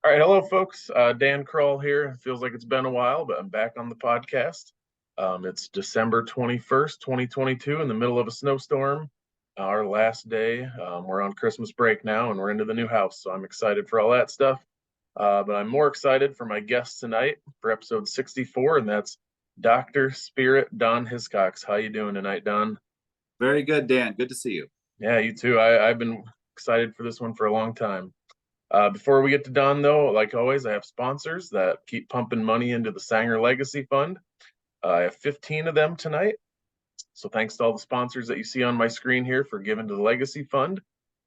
All right, hello, folks. Dan Kroll here. Feels like it's been a while, but I'm back on the podcast. It's December 21st, 2022, in the middle of a snowstorm. Our last day. We're on Christmas break now, and we're into the new house, so I'm excited for all that stuff. But I'm more excited for my guest tonight for episode 64, and that's Dr. Spirit Don Hiscocks. How you doing tonight, Don? Very good, Dan. Good to see you. Yeah, you too. I've been excited for this one for a long time. Before we get to Don, though, like always, I have sponsors that keep pumping money into the Sanger Legacy Fund. I have 15 of them tonight. So thanks to all the sponsors that you see on my screen here for giving to the Legacy Fund.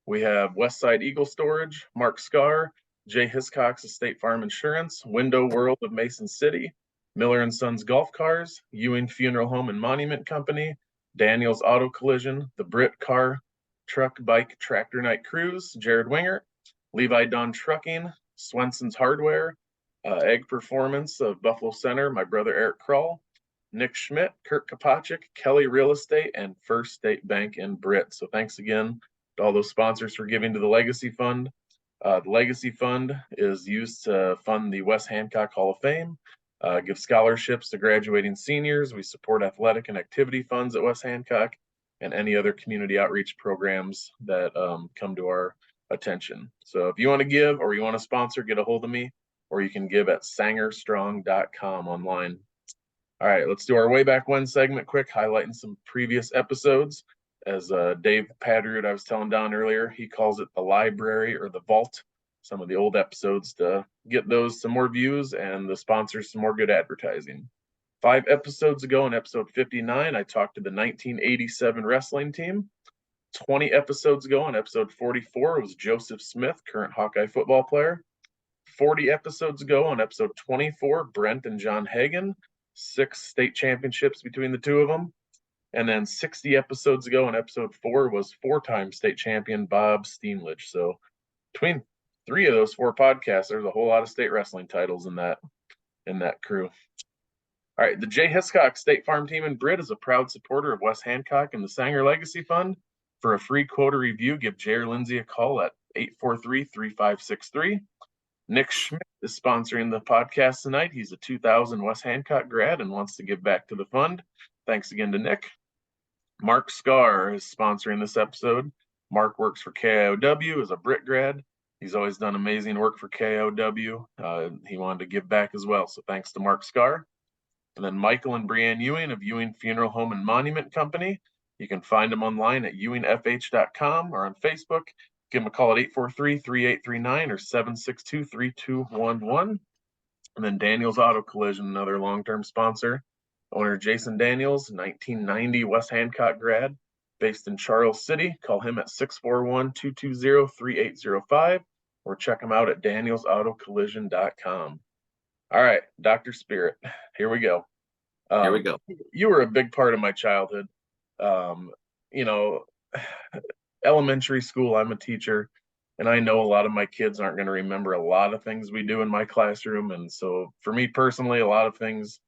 We have Westside Eagle Storage, Mark Scar, Jay Hiscocks of State Farm Insurance, Window World of Mason City, Miller and Sons Golf Cars, Ewing Funeral Home and Monument Company, Daniels Auto Collision, the Britt Car, Truck, Bike, Tractor Night Cruise, Jared Winger, Levi Don Trucking, Swenson's Hardware, Egg Performance of Buffalo Center, my brother Eric Kroll, Nick Schmidt, Kurt Kopacik, Kelly Real Estate, and First State Bank in Britt. So thanks again to all those sponsors for giving to the Legacy Fund. The Legacy Fund is used to fund the West Hancock Hall of Fame, give scholarships to graduating seniors. We support athletic and activity funds at West Hancock and any other community outreach programs that come to our attention. So if you want to give or you want to sponsor, get a hold of me, or you can give at sangerstrong.com online. All right, let's do our way back when segment quick, highlighting some previous episodes. As Dave Padrud, I was telling Don earlier, he calls it the library or the vault, some of the old episodes to get those some more views and the sponsors some more good advertising. 5 episodes ago in episode 59, I talked to the 1987 wrestling team. 20 episodes ago in episode 44 was Josef Smith, current Hawkeye football player. 40 episodes ago on episode 24, Brent and John Hagen, 6 state championships between the two of them. And then 60 episodes ago on episode 4 was 4-time state champion Bob Steenlage. So between 3 of those 4 podcasts, there's a whole lot of state wrestling titles in that crew. All right, the Jay Hiscock State Farm team in Britt is a proud supporter of West Hancock and the Sanger Legacy Fund. For a free quota review, give Jay or Lindsay a call at 843-3563. Nick Schmidt is sponsoring the podcast tonight. He's a 2000 West Hancock grad and wants to give back to the fund. Thanks again to Nick. Mark Scar is sponsoring this episode. Mark works for KIOW as a Britt grad. He's always done amazing work for KIOW. He wanted to give back as well, so thanks to Mark Scar. And then Michael and Brianne Ewing of Ewing Funeral Home and Monument Company. You can find them online at ewingfh.com or on Facebook. Give them a call at 843-3839 or 762-3211. And then Daniels Auto Collision, another long-term sponsor. Owner Jason Daniels, 1990 West Hancock grad, based in Charles City. Call him at 641-220-3805 or check him out at danielsautocollision.com. All right, Dr. Spirit, here we go. Here we go. You were a big part of my childhood. You know, elementary school, I'm a teacher, and I know a lot of my kids aren't going to remember a lot of things we do in my classroom. And so for me personally, a lot of things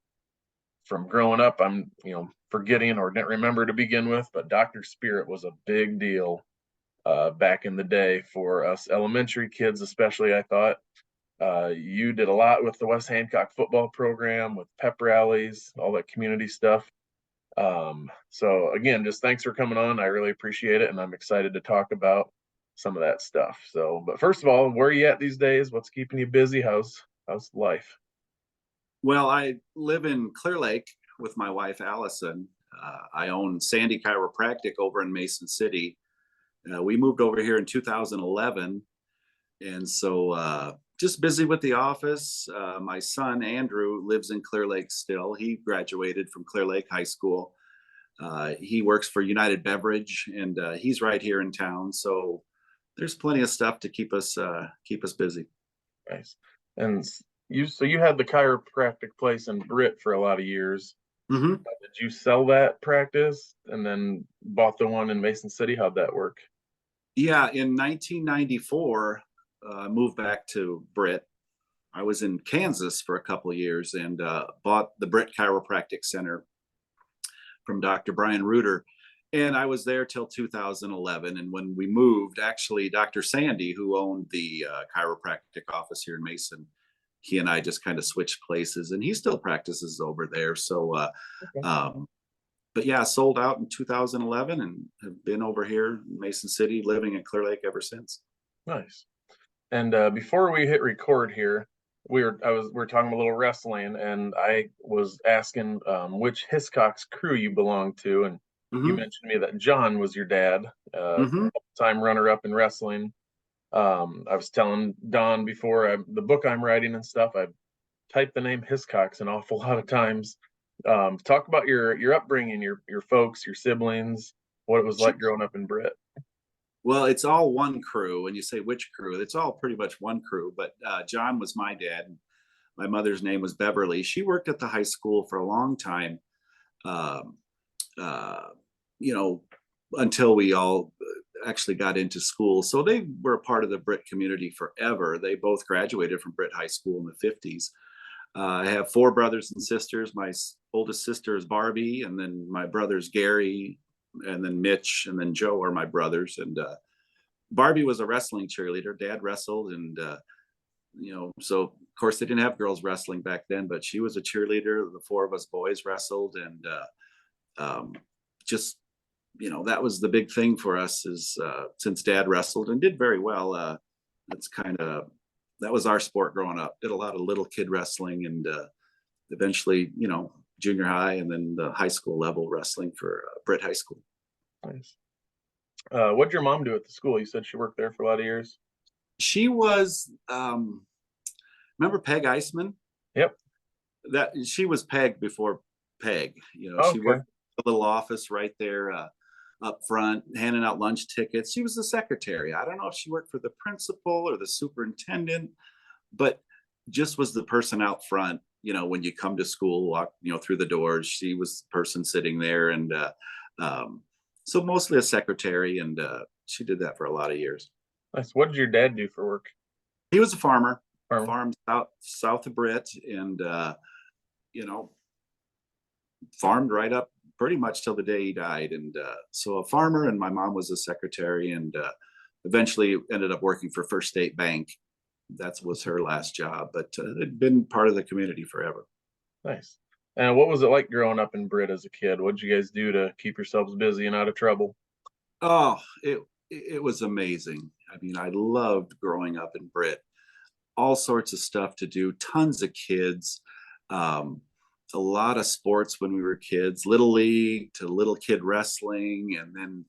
from growing up, I'm, forgetting or didn't remember to begin with, but Dr. Spirit was a big deal back in the day for us elementary kids, especially. I thought you did a lot with the West Hancock football program, with pep rallies, all that community stuff. So again, just thanks for coming on. I really appreciate it. And I'm excited to talk about some of that stuff. So, but first of all, where are you at these days? What's keeping you busy? How's life? Well, I live in Clear Lake with my wife, Allison. I own Sandy Chiropractic over in Mason City. We moved over here in 2011. And so just busy with the office. My son, Andrew, lives in Clear Lake still. He graduated from Clear Lake High School. He works for United Beverage, and he's right here in town. So there's plenty of stuff to keep us busy. Nice. And you had the chiropractic place in Britt for a lot of years. Mm-hmm. Did you sell that practice and then bought the one in Mason City? How'd that work? Yeah, in 1994, I moved back to Britt. I was in Kansas for a couple of years and bought the Britt Chiropractic Center from Dr. Brian Reuter. And I was there till 2011. And when we moved, actually, Dr. Sandy, who owned the chiropractic office here in Mason, he and I just kind of switched places, and he still practices over there. So, Okay. um, but yeah, sold out in 2011 and have been over here in Mason City, living in Clear Lake ever since. Nice. And before we hit record here, we were talking a little wrestling, and I was asking which Hiscocks crew you belong to, and you Hmm. mentioned to me that John was your dad, Hmm. time runner-up in wrestling. I was telling Don before the book I'm writing and stuff, I typed the name Hiscocks an awful lot of times. Talk about your upbringing, your folks, your siblings, what it was Sure. like growing up in Britt. Well, it's all one crew. When you say which crew, it's all pretty much one crew. But John was my dad. My mother's name was Beverly. She worked at the high school for a long time. Um, uh, you know, until we all actually got into school. So they were a part of the Britt community forever. They both graduated from Britt High School in the 50s. I have four brothers and sisters. My oldest sister is Barbie, and then my brothers Gary, and then Mitch, and then Joe are my brothers. And Barbie was a wrestling cheerleader. Dad wrestled, and so of course they didn't have girls wrestling back then, but she was a cheerleader. The four of us boys wrestled, and just that was the big thing for us is since Dad wrestled and did very well. That's kind of that was our sport growing up. Did a lot of little kid wrestling, and eventually, junior high and then the high school level wrestling for Britt High School. Nice. What'd your mom do at the school? You said she worked there for a lot of years. She was, remember Peg Iceman? Yep. That she was Peg before Peg. She Okay. worked a little office right there up front, handing out lunch tickets. She was the secretary. I don't know if she worked for the principal or the superintendent, but just was the person out front. When you come to school, walk, through the doors, she was the person sitting there, and um, so mostly a secretary, and she did that for a lot of years. Nice. What did your dad do for work? He was a farmer, Farmer. farmed south of Britt, and you know, farmed right up pretty much till the day he died. And so a farmer, and my mom was a secretary, and eventually ended up working for First State Bank. That was her last job, but they'd been part of the community forever. Nice. And what was it like growing up in Britt as a kid? What did you guys do to keep yourselves busy and out of trouble? Oh, it was amazing. I mean, I loved growing up in Britt. All sorts of stuff to do, tons of kids, um, a lot of sports when we were kids, little league to little kid wrestling, and then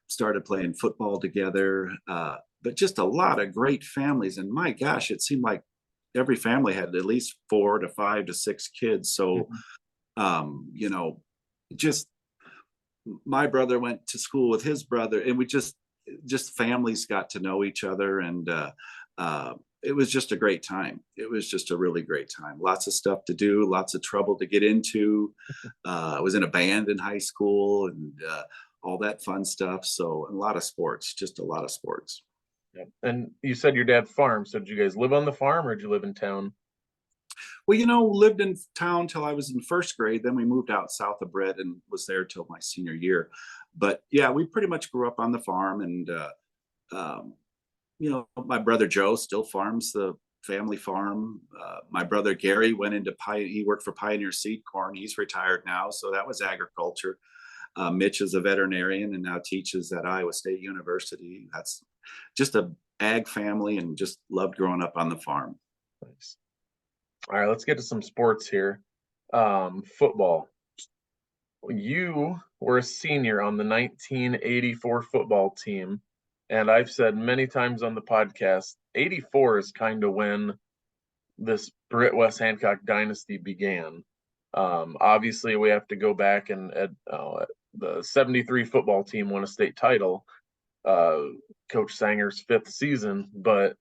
started playing football together. But just a lot of great families, and my gosh, it seemed like every family had at least 4 to 5 to 6 kids. So Mhm. just my brother went to school with his brother, and we just families got to know each other, and uh, it was just a great time. It was just a really great time. Lots of stuff to do, lots of trouble to get into. I was in a band in high school, and all that fun stuff. So, and a lot of sports, just a lot of sports. Yeah. And you said your dad farmed. So did you guys live on the farm or did you live in town? Well, lived in town till I was in first grade. Then we moved out south of Britt and was there till my senior year. But yeah, we pretty much grew up on the farm. And um, my brother Joe still farms the family farm. My brother Gary went into he worked for Pioneer Seed Corn. He's retired now, so that was agriculture. Mitch is a veterinarian and now teaches at Iowa State University. That's just a ag family, and just loved growing up on the farm. Nice. All right, let's get to some sports here. Football. You were a senior on the 1984 football team. And I've said many times on the podcast, 84 is kind of when this Britt West Hancock dynasty began. Obviously, we have to go back and the 73 football team won a state title, Coach Sanger's fifth season. But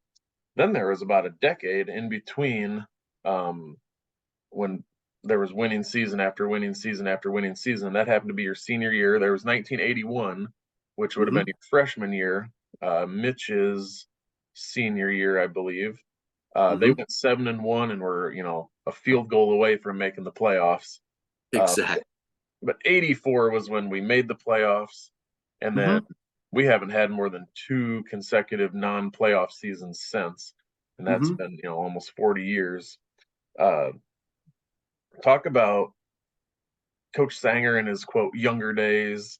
then there was about a decade in between when there was winning season after winning season after winning season. That happened to be your senior year. There was 1981, which would have been your freshman year, Mitch's senior year, I believe. They went 7-1 and were, a field goal away from making the playoffs. Uh, Exactly. but 84 was when we made the playoffs, and then Mhm. we haven't had more than 2 consecutive non-playoff seasons since, and that's Mhm. been almost 40 years. Uh, Talk about Coach Sanger in his quote younger days,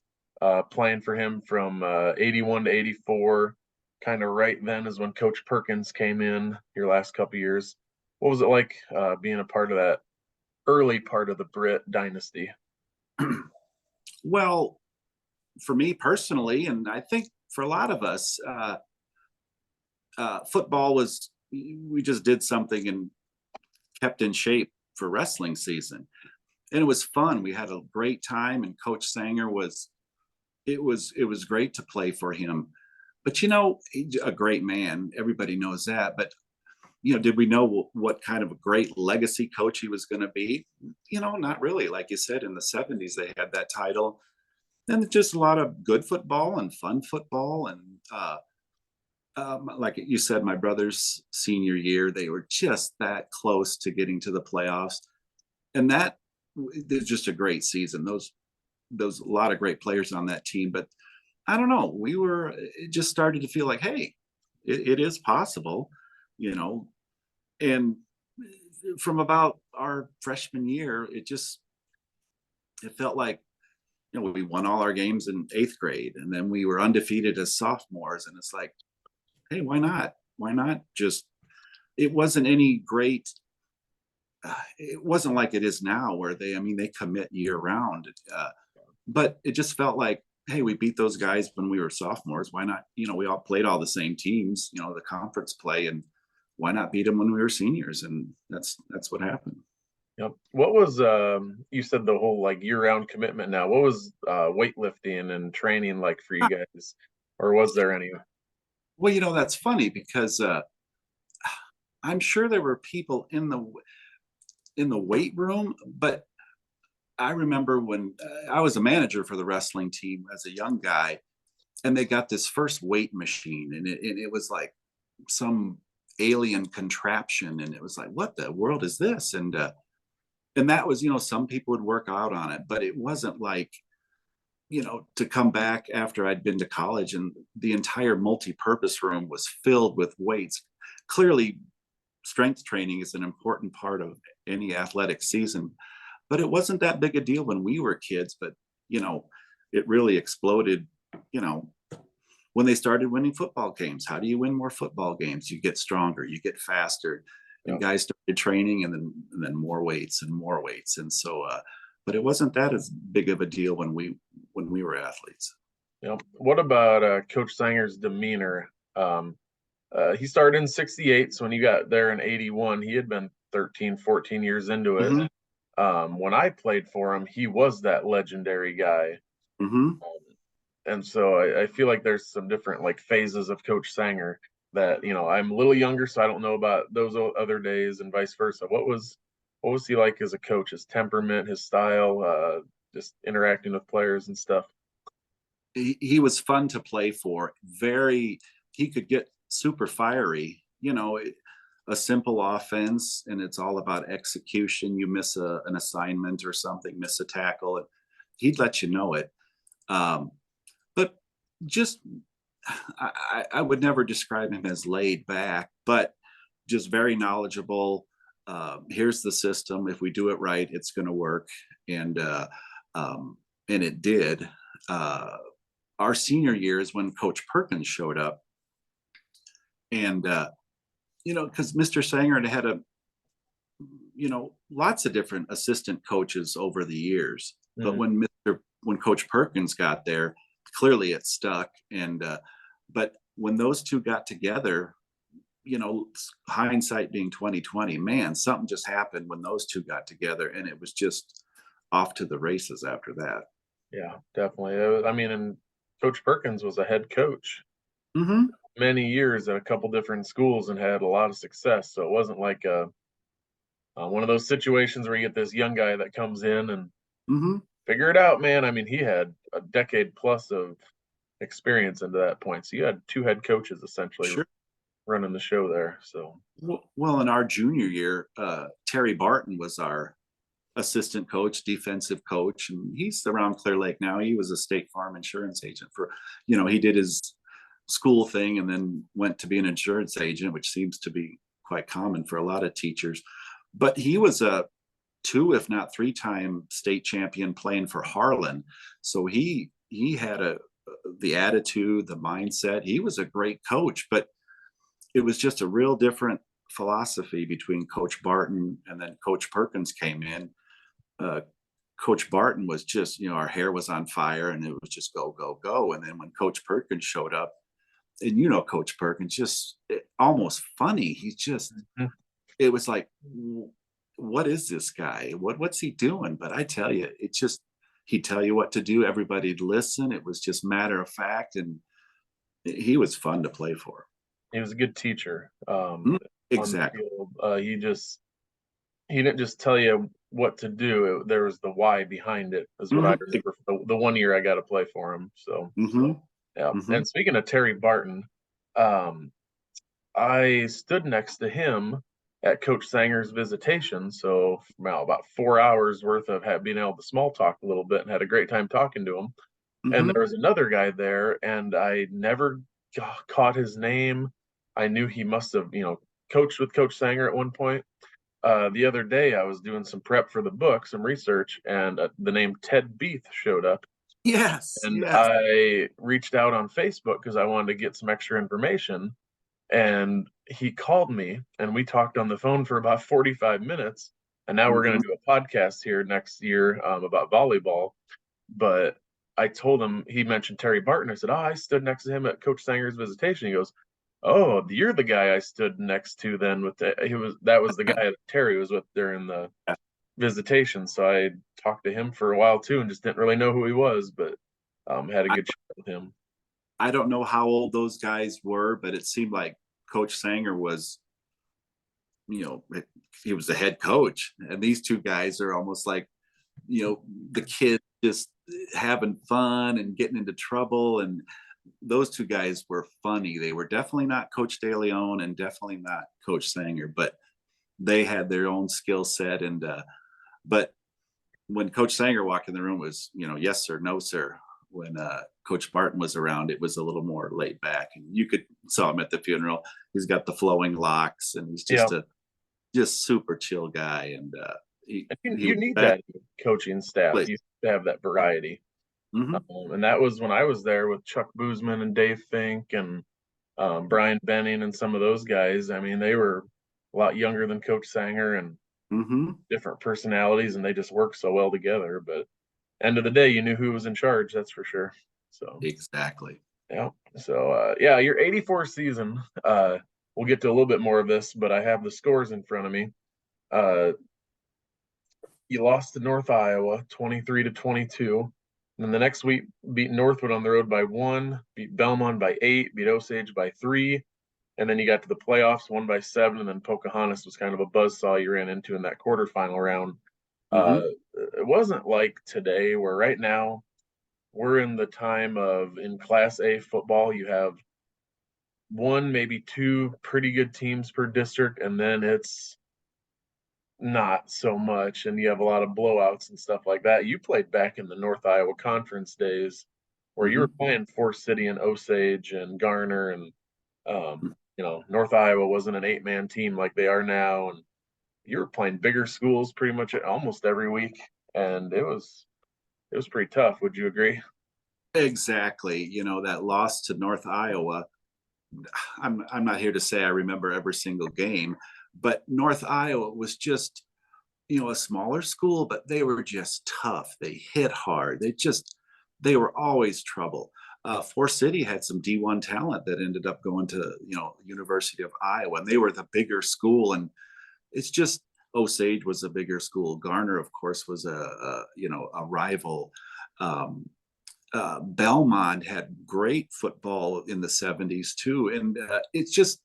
playing for him from 81 to 84. Kind of right then is when Coach Perkins came in your last couple years. What was it like being a part of that early part of the Britt dynasty? Well, for me personally, and I think for a lot of us, football was, we just did something and kept in shape for wrestling season, and it was fun. We had a great time, and Coach Sanger was, it was great to play for him. But a great man. Everybody knows that. But did we know what kind of a great legacy coach he was going to be? Not really. Like you said, in the '70s they had that title, and just a lot of good football and fun football. And like you said, my brother's senior year, they were just that close to getting to the playoffs, and that was just a great season. Those a lot of great players on that team. But I don't know, it just started to feel like, hey, it is possible, you know. And from about our freshman year, it felt like, we won all our games in 8th grade, and then we were undefeated as sophomores, and it's like, hey, why not? Why not just? It wasn't any great. It wasn't like it is now, where they commit year round. But it just felt like, hey, we beat those guys when we were sophomores. Why not? We all played all the same teams. The conference play, and why not beat them when we were seniors? And that's what happened. Yep. What was you said the whole like year-round commitment now. What was weightlifting and training like for you guys? Or was there any? Well, that's funny because I'm sure there were people in the weight room, but I remember when I was a manager for the wrestling team as a young guy, and they got this first weight machine, and it was like some alien contraption, and it was like, what the world is this? And that was, some people would work out on it, but it wasn't like, to come back after I'd been to college and the entire multi-purpose room was filled with weights. Clearly, strength training is an important part of any athletic season, but it wasn't that big a deal when we were kids. But it really exploded, you know when they started winning football games. How do you win more football games? You get stronger, you get faster, and Yep. guys started training, and then more weights and more weights. And so but it wasn't that as big of a deal when we were athletes. Yep. What about Coach Sanger's demeanor? He started in 68, so when he got there in 81, he had been 13, 14 years into it. Hmm. When I played for him, he was that legendary guy. Hmm. And so I feel like there's some different like phases of Coach Sanger that I'm a little younger, so I don't know about those other days and vice versa. What was he like as a coach? His temperament, his style, just interacting with players and stuff. He was fun to play for. He could get super fiery. A simple offense, and it's all about execution. You miss an assignment or something, miss a tackle, and he'd let you know it. But just, I would never describe him as laid back, but just very knowledgeable. Here's the system. If we do it right, it's going to work, and and it did. Uh, our senior year is when Coach Perkins showed up, and because Mr. Sanger had lots of different assistant coaches over the years, but Mhm. when Coach Perkins got there, clearly it stuck. And but when those two got together, hindsight being 2020, man, something just happened when those two got together, and it was just off to the races after that. Yeah, definitely. I mean, and Coach Perkins was a head coach Hmm. many years at a couple different schools and had a lot of success. So it wasn't like one of those situations where you get this young guy that comes in and Hmm. figure it out, man. I mean, he had a decade plus of experience into that point. So you had two head coaches essentially Sure. running the show there. So Well, in our junior year, Terry Barton was our assistant coach, defensive coach, and he's around Clear Lake now. He was a State Farm insurance agent for, he did his school thing and then went to be an insurance agent, which seems to be quite common for a lot of teachers. But he was a 2, if not 3-time state champion playing for Harlan. So he had the attitude, the mindset. He was a great coach, but it was just a real different philosophy between Coach Barton and then Coach Perkins came in. Coach Barton was just, our hair was on fire and it was just go, go, go. And then when Coach Perkins showed up, and Coach Perkins, just almost funny. He's just, it was like, what is this guy? What's he doing? But I tell you, it just, he'd tell you what to do. Everybody'd listen. It was just matter of fact. And he was fun to play for. He was a good teacher. Exactly. He didn't just tell you what to do. There was the why behind it, is what I remember the 1 year I got to play for him. So, yeah. And speaking of Terry Barton, I stood next to him at Coach Sanger's visitation. So about 4 hours worth of being able to small talk a little bit and had a great time talking to him. And there was another guy there, and I never caught his name. I knew he must have, coached with Coach Sanger at one point. The other day, I was doing some prep for the book, some research, and the name Ted Beath showed up. Yes. And I reached out on Facebook because I wanted to get some extra information. And he called me, and we talked on the phone for about 45 minutes. And now we're going to do a podcast here next year about volleyball. But I told him, he mentioned Terry Barton. I said, I stood next to him at Coach Sanger's visitation. He goes, oh, you're the guy I stood next to then with that was the guy that Terry was with during the visitation. So I talked to him for a while too and just didn't really know who he was, but had a good chat with him. I don't know how old those guys were, but it seemed like Coach Sanger was, he was the head coach. And these two guys are almost like, the kids just having fun and getting into trouble. And those two guys were funny. They were definitely not Coach DeLeon and definitely not Coach Sanger, but they had their own skill set. And but when Coach Sanger walked in the room, was yes sir, no sir. When Coach Barton was around, it was a little more laid back, and you could saw him at the funeral. He's got the flowing locks, and he's just just super chill guy. And you need that coaching staff. You to have that variety. And that was when I was there with Chuck Boozman and Dave Fink and Brian Benning and some of those guys. I mean, they were a lot younger than Coach Sanger and different personalities, and they just worked so well together. But end of the day, you knew who was in charge. That's for sure. So exactly. Yeah. So your 84 season. We'll get to a little bit more of this, but I have the scores in front of me. You lost to North Iowa 23-22. And then the next week, beat Northwood on the road by 1, beat Belmont by 8, beat Osage by 3. And then you got to the playoffs, 1 by 7. And then Pocahontas was kind of a buzzsaw you ran into in that quarterfinal round. It wasn't like today, where right now we're in the time of, in Class A football, you have 1, maybe 2 pretty good teams per district, and then it's not so much, and you have a lot of blowouts and stuff like that. You played back in the North Iowa Conference days where you were playing Forest City and Osage and Garner, and North Iowa wasn't an 8-man team like they are now, and you were playing bigger schools pretty much almost every week, and it was pretty tough. Would you agree? Exactly. That loss to North Iowa, I'm not here to say I remember every single game, but North Iowa was just, a smaller school, but they were just tough. They hit hard. They were always trouble. Forest City had some D1 talent that ended up going to, University of Iowa, and they were the bigger school. And it's just, Osage was a bigger school. Garner, of course, was a rival. Belmont had great football in the 70s too. And it's just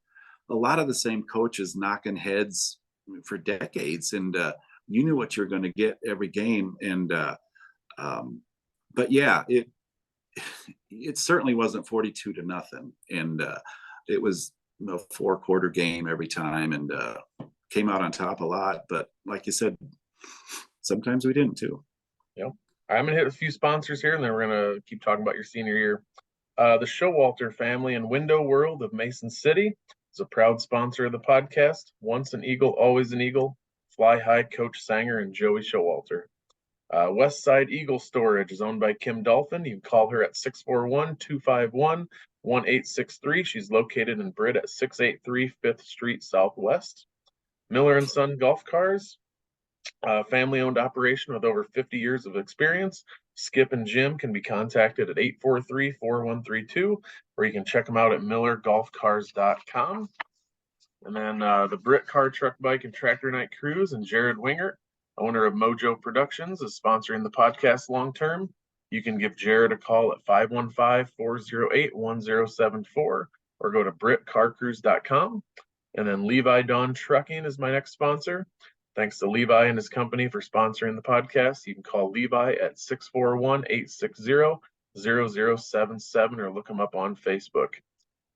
a lot of the same coaches knocking heads for decades. And you knew what you're going to get every game. And but yeah, it certainly wasn't 42-0. And it was a 4-quarter game every time, and came out on top a lot. But like you said, sometimes we didn't too. Yep. I'm gonna hit a few sponsors here, and then we're gonna keep talking about your senior year. The Showalter family and Window World of Mason City is a proud sponsor of the podcast. Once an Eagle, always an Eagle. Fly High Coach Sanger and Joey Showalter. West Side Eagle Storage is owned by Kim Dolphin. You can call her at 641-251-1863. She's located in Britt at 683 5th Street Southwest. Miller and Son Golf Cars, family-owned operation with over 50 years of experience. Skip and Jim can be contacted at 843-4132, or you can check them out at millergolfcars.com. And then the Britt Car, Truck, Bike, and Tractor Night Cruise and Jared Wingert, owner of Mojo Productions, is sponsoring the podcast long-term. You can give Jared a call at 515-408-1074 or go to brittcarcruise.com. And then Levi Dawn Trucking is my next sponsor. Thanks to Levi and his company for sponsoring the podcast. You can call Levi at 641-860-0077 or look him up on Facebook.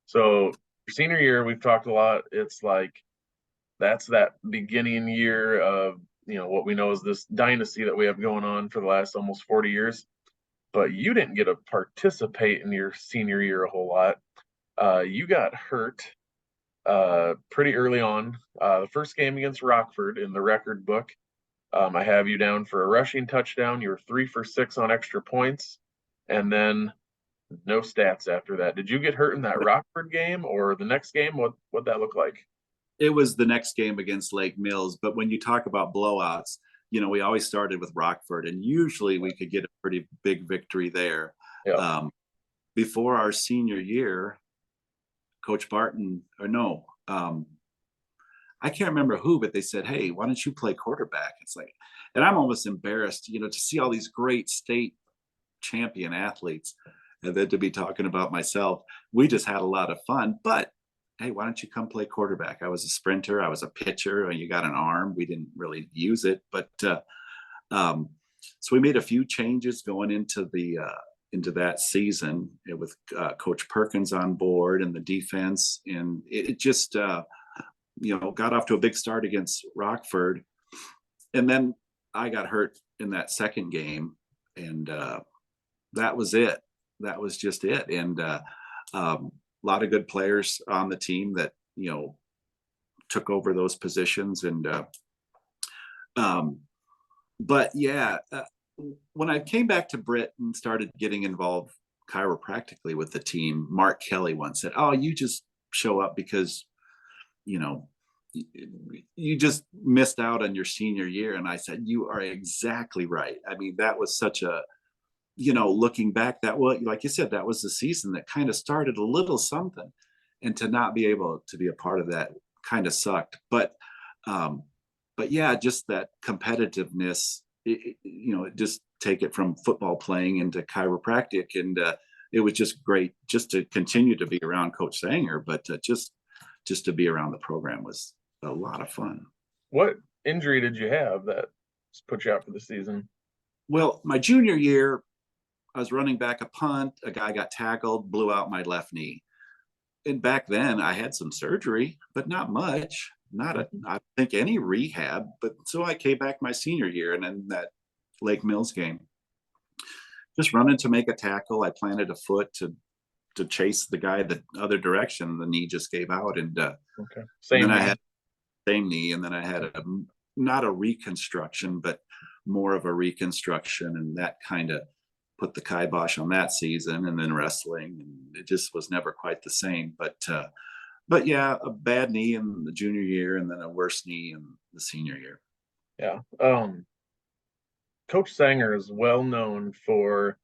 So senior year, we've talked a lot. It's like that's that beginning year of, what we know is this dynasty that we have going on for the last almost 40 years. But you didn't get to participate in your senior year a whole lot. You got hurt pretty early on. The first game against Rockford in the record book, I have you down for a rushing touchdown. You were 3 for 6 on extra points, and then no stats after that. Did you get hurt in that Rockford game or the next game? What'd that look like? It was the next game against Lake Mills. But when you talk about blowouts, we always started with Rockford, and usually we could get a pretty big victory there. Yeah. Before our senior year, Coach Barton, I can't remember who, but they said, "Hey, why don't you play quarterback?" It's like, and I'm almost embarrassed, to see all these great state champion athletes, and then to be talking about myself. We just had a lot of fun, but hey, why don't you come play quarterback? I was a sprinter, I was a pitcher, and you got an arm. We didn't really use it, but so we made a few changes going into that season with Coach Perkins on board and the defense, and it just got off to a big start against Rockford, and then I got hurt in that second game, and that was it. That was just it, and a lot of good players on the team that took over those positions, and but yeah. When I came back to Britt and started getting involved chiropractically with the team, Mark Kelly once said, "Oh, you just show up because, you just missed out on your senior year." And I said, "You are exactly right." I mean, that was such a, looking back, like you said, that was the season that kind of started a little something, and to not be able to be a part of that kind of sucked. But yeah, just that competitiveness. Just take it from football playing into chiropractic, and it was just great just to continue to be around Coach Sanger, but just to be around the program was a lot of fun. What injury did you have that put you out for the season? Well, my junior year, I was running back a punt. A guy got tackled, blew out my left knee. And back then I had some surgery, but not much. I don't think any rehab, but so I came back my senior year, and then that Lake Mills game, just running to make a tackle. I planted a foot to chase the guy the other direction. The knee just gave out, and okay. Same and then knee. I had same knee, and then I had not a reconstruction, but more of a reconstruction, and that kind of put the kibosh on that season. And then wrestling, and it just was never quite the same. But yeah, a bad knee in the junior year, and then a worse knee in the senior year. Yeah. Coach Sanger is well known for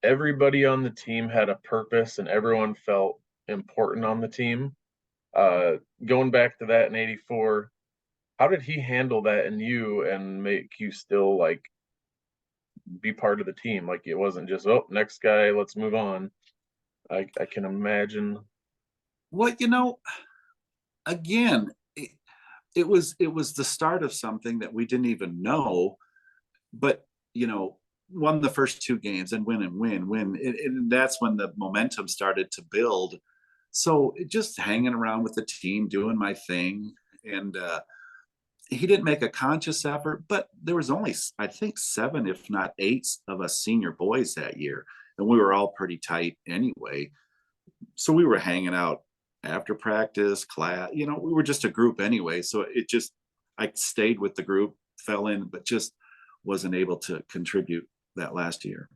everybody on the team had a purpose and everyone felt important on the team. Going back to that in '84, how did he handle that in you and make you still be part of the team? Like it wasn't just, oh, next guy, let's move on. I can imagine. Well, again, it was the start of something that we didn't even know, but won the first 2 games and win. And that's when the momentum started to build. So just hanging around with the team, doing my thing. And he didn't make a conscious effort, but there was only, I think, 7, if not 8 of us senior boys that year. And we were all pretty tight anyway. So we were hanging out after practice, class, we were just a group anyway. So I stayed with the group, fell in, but just wasn't able to contribute that last year.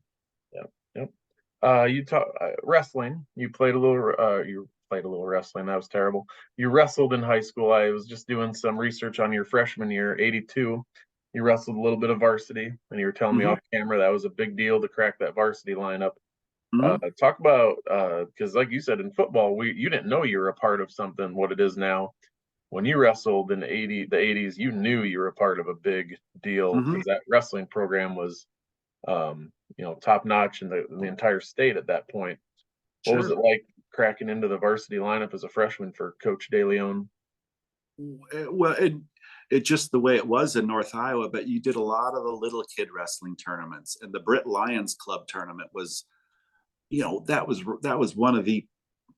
Yep. Yep. You taught wrestling. You played a little. You played a little wrestling. That was terrible. You wrestled in high school. I was just doing some research on your freshman year, '82. You wrestled a little bit of varsity, and you were telling me Mhm. off camera that was a big deal to crack that varsity lineup. Mhm. Talk about because, like you said, in football, you didn't know you were a part of something what it is now. When you wrestled in the '80s, you knew you were a part of a big deal Mhm. because that wrestling program was top notch in the entire state at that point. What was it Sure. like cracking into the varsity lineup as a freshman for Coach DeLeon? Well, it just the way it was in North Iowa, but you did a lot of the little kid wrestling tournaments, and the Britt Lions Club tournament was, that was one of the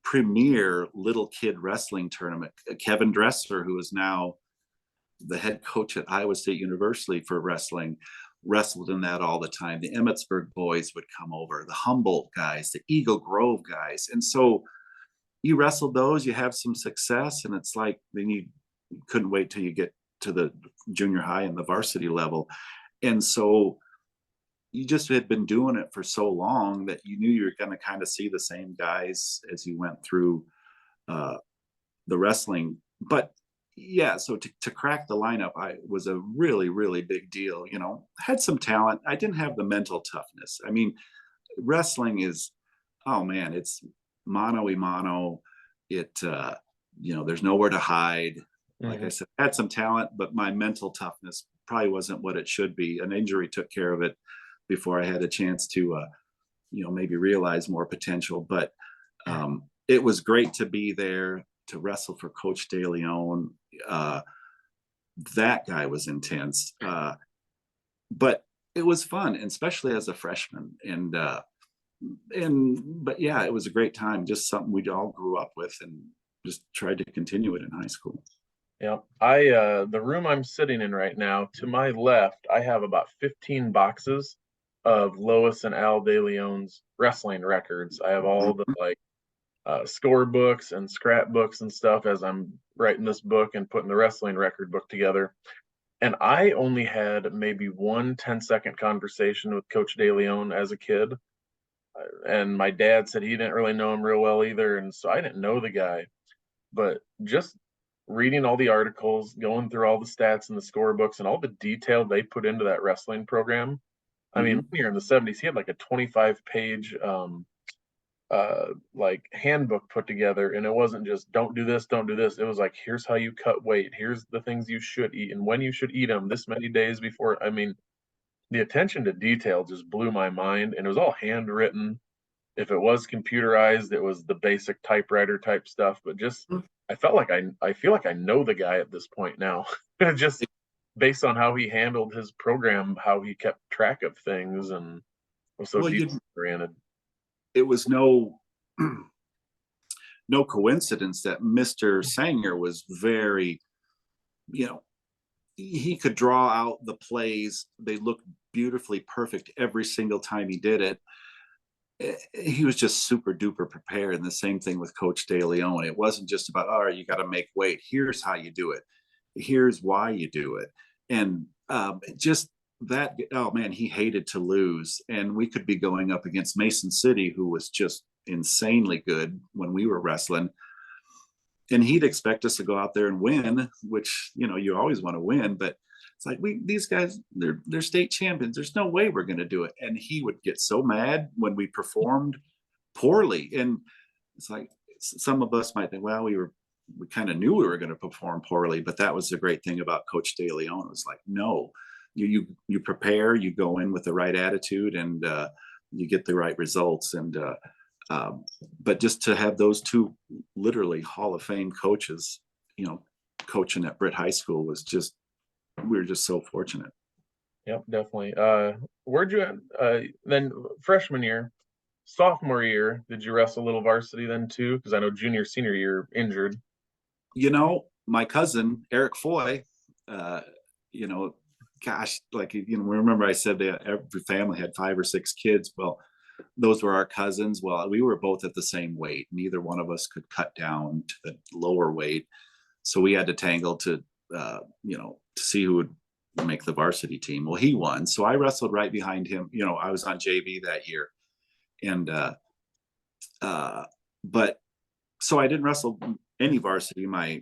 premier little kid wrestling tournament. Kevin Dresser, who is now the head coach at Iowa State University for wrestling, wrestled in that all the time. The Emmitsburg boys would come over, the Humboldt guys, the Eagle Grove guys. And so you wrestled those, you have some success, and it's like then you couldn't wait till you get to the junior high and the varsity level. And so you just had been doing it for so long that you knew you were going to kind of see the same guys as you went through uh, the wrestling. But yeah, so to crack the lineup, I was a really, really big deal. Had some talent. I didn't have the mental toughness. I mean, wrestling is, oh man, it's mano a mano. There's nowhere to hide. Like I Hmm. said, I had some talent, but my mental toughness probably wasn't what it should be. An injury took care of it before I had a chance to, maybe realize more potential. But it was great to be there to wrestle for Coach DeLeon. Uh, that guy was intense, but it was fun, and especially as a freshman. But yeah, it was a great time. Just something we all grew up with, and just tried to continue it in high school. Yeah, the room I'm sitting in right now, to my left, I have about 15 boxes of Lois and Al DeLeon's wrestling records. I have all the Mhm. score books and scrapbooks and stuff as I'm writing this book and putting the wrestling record book together. And I only had maybe one 10-second conversation with Coach DeLeon as a kid. And my dad said he didn't really know him real well either. And so I didn't know the guy. But just reading all the articles, going through all the stats and the score books and all the detail they put into that wrestling program. I mean, Mhm. when you're in the '70s, he had like a 25-page like handbook put together, and it wasn't just don't do this, don't do this. It was like here's how you cut weight, here's the things you should eat, and when you should eat them this many days before. I mean, the attention to detail just blew my mind, and it was all handwritten. If it was computerized, it was the basic typewriter type stuff. But just I felt like I feel like I know the guy at this point now, just based on how he handled his program, how he kept track of things, and was so Well, detail oriented. it was no coincidence that Mr. Sanger was very, you know, he could draw out the plays. They looked beautifully perfect every single time he did it. He was just super duper prepared. And the same thing with Coach DeLeon. It wasn't just about, all right, you got to make weight. Here's how you do it. Here's why you do it. And just that, oh man, he hated to lose. And we could be going up against Mason City, who was just insanely good when we were wrestling. And he'd expect us to go out there and win, which, you always want to win, but it's like these guys, they're state champions. There's no way we're going to do it. And he would get so mad when we performed poorly. And it's like some of us might think, well, we kind of knew we were going to perform poorly, but that was the great thing about Coach DeLeon. It was like, no, you prepare, you go in with the right attitude, and you get the right results. And um, but just to have those two literally Hall of Fame coaches, coaching at Britt High School was just, we were just so fortunate. Yep, definitely. Where'd you then freshman year, sophomore year? Did you wrestle a little varsity then too? Because I know junior, senior year injured. My cousin Eric Foy, you know, gosh, like, remember I said that every family had 5 or 6 kids. Well, those were our cousins. Well, we were both at the same weight. Neither one of us could cut down to the lower weight. So we had to tangle to, to see who would make the varsity team. Well, he won. So I wrestled right behind him. I was on JV that year. And, but so I didn't wrestle any varsity my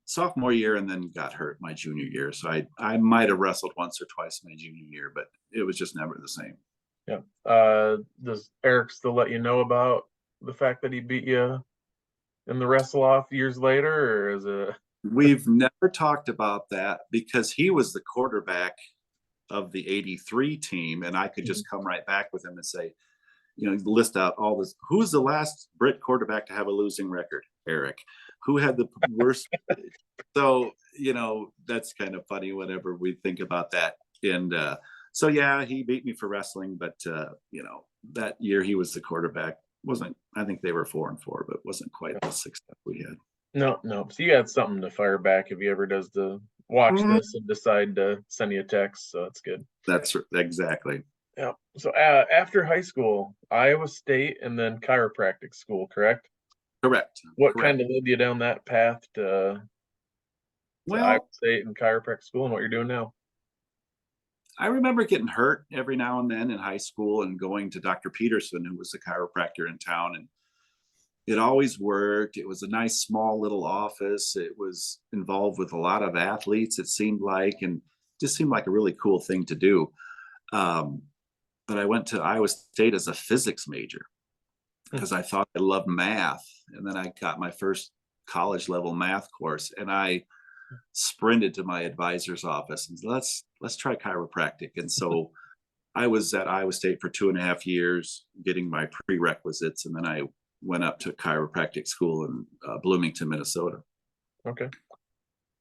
sophomore year, and then got hurt my junior year. So I might have wrestled once or twice my junior year, but it was just never the same. Yeah. Does Eric still let you know about the fact that he beat you in the wrestle off years later, or is it? We've never talked about that because he was the quarterback of the 83 team, and I could just come right back with him and say, list out all this. Who's the last Britt quarterback to have a losing record? Eric. Who had the worst? So, that's kind of funny whenever we think about that. And so, yeah, he beat me for wrestling, but, that year he was the quarterback. I think they were 4-4, but wasn't quite the success we had. No. So you had something to fire back if he ever does to watch this and decide to send you a text. So that's good. That's exactly. Yeah. So after high school, Iowa State and then chiropractic school, correct? Correct. What kind of led you down that path to Iowa State and chiropractic school and what you're doing now? I remember getting hurt every now and then in high school and going to Dr. Peterson, who was a chiropractor in town, and it always worked. It was a nice, small little office. It was involved with a lot of athletes, it seemed like, and just seemed like a really cool thing to do. But I went to Iowa State as a physics major because I thought I loved math. And then I got my first college level math course, and I sprinted to my advisor's office and said, let's try chiropractic. And so I was at Iowa State for 2.5 years getting my prerequisites, and then I went up to chiropractic school in Bloomington, Minnesota. Okay.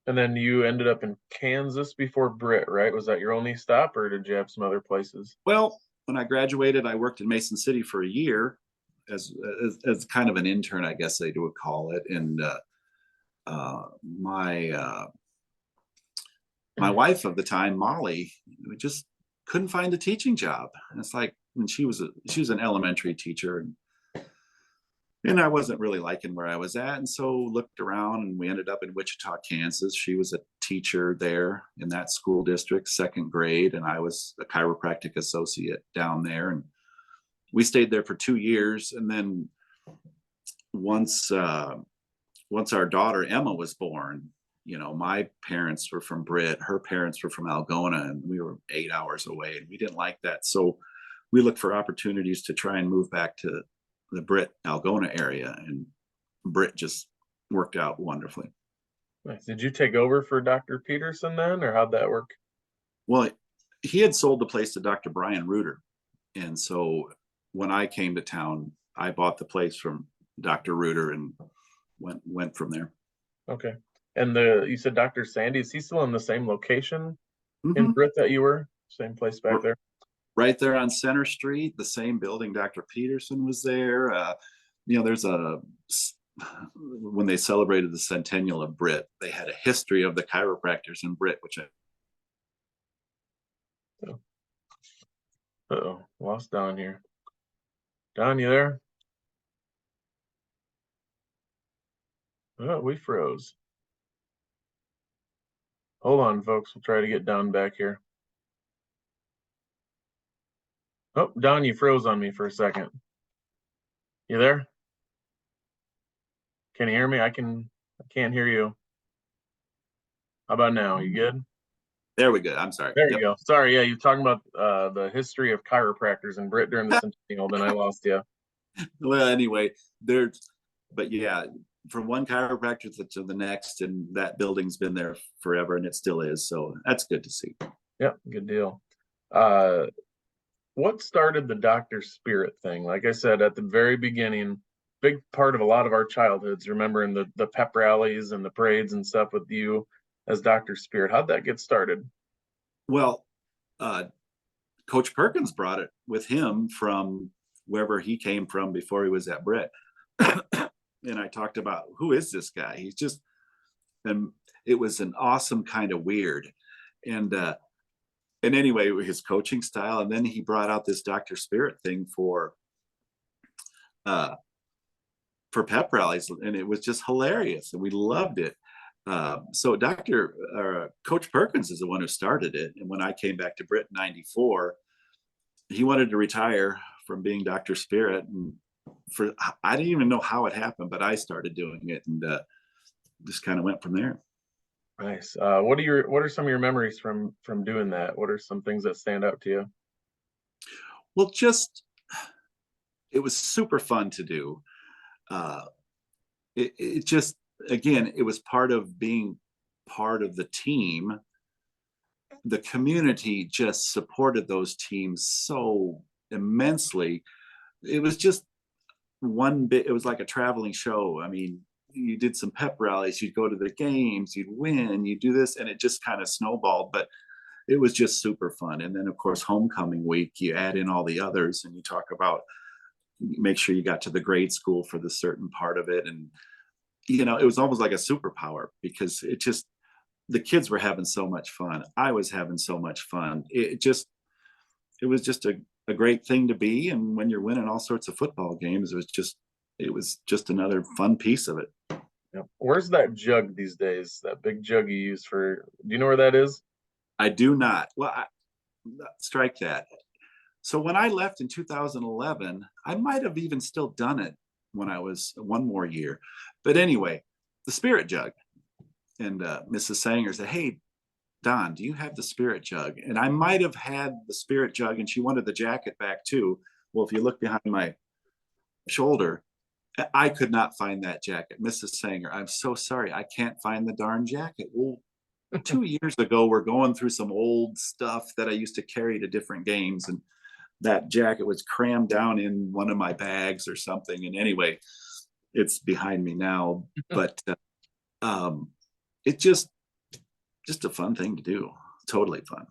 And then you ended up in Kansas before Britt, right? Was that your only stop, or did you have some other places? Well, when I graduated, I worked in Mason City for a year as kind of an intern, I guess they would call it. And my wife of the time, Molly, just couldn't find a teaching job. And it's like, and she was an elementary teacher, and I wasn't really liking where I was at. And so looked around, and we ended up in Wichita, Kansas. She was a teacher there in that school district, 2nd grade. And I was a chiropractic associate down there. And we stayed there for 2 years. And then once our daughter Emma was born, my parents were from Britt, her parents were from Algona, and we were 8 hours away, and we didn't like that. So we looked for opportunities to try and move back to the Britt Algona area, and Britt just worked out wonderfully. Nice. Did you take over for Dr. Peterson then, or how'd that work? Well, he had sold the place to Dr. Brian Reuter. And so when I came to town, I bought the place from Dr. Reuter and went from there. Okay. And you said Dr. Sandy, is he still in the same location in Britt that you were? Same place back there? Right there on Center Street, the same building. Dr. Peterson was there. There's when they celebrated the centennial of Britt, they had a history of the chiropractors in Britt, which lost Don here. Don, you there? Oh, we froze. Hold on, folks. We'll try to get Don back here. Oh, Don, you froze on me for a second. You there? Can you hear me? I can't hear you. How about now? You good? There we go. I'm sorry. There you go. Sorry. Yeah, you're talking about the history of chiropractors in Britt during the centennial. Then I lost you. Well, anyway, but yeah, from one chiropractor to the next, and that building's been there forever, and it still is. So that's good to see. Yeah, good deal. What started the Dr. Spirit thing? Like I said at the very beginning, big part of a lot of our childhoods, remembering the pep rallies and the parades and stuff with you as Dr. Spirit. How'd that get started? Well, Coach Perkins brought it with him from wherever he came from before he was at Britt. And I talked about, who is this guy? He's just And it was an awesome kind of weird. And anyway, his coaching style, and then he brought out this Dr. Spirit thing uh, for pep rallies, and it was just hilarious, and we loved it. So Coach Perkins is the one who started it, and when I came back to Britt in '94, he wanted to retire from being Dr. Spirit, and I didn't even know how it happened, but I started doing it, and just kind of went from there. Nice. What are some of your memories from doing that? What are some things that stand out to you? Well, it was super fun to do. Uh, it just, again, it was part of being part of the team. The community just supported those teams so immensely. It was just it was like a traveling show. I mean, you did some pep rallies, you'd go to the games, you'd win, you do this, and it just kind of snowballed. But it was just super fun. And then, of course, homecoming week, you add in all the others, and you talk about make sure you got to the grade school for the certain part of it. And it was almost like a superpower, because the kids were having so much fun. I was having so much fun. It was just a great thing to be. And when you're winning all sorts of football games, it was just another fun piece of it. Yep. Where's that jug these days? That big jug you use do you know where that is? I do not. Well, strike that. So when I left in 2011, I might have even still done it when I was one more year. But anyway, the Spirit jug. And Mrs. Sanger said, "Hey, Don, do you have the Spirit jug?" And I might have had the Spirit jug, and she wanted the jacket back too. Well, if you look behind my shoulder, I could not find that jacket. Mrs. Sanger, I'm so sorry. I can't find the darn jacket. Well, 2 years ago, we're going through some old stuff that I used to carry to different games, and that jacket was crammed down in one of my bags or something. And anyway, it's behind me now. But it's just a fun thing to do. Totally fun.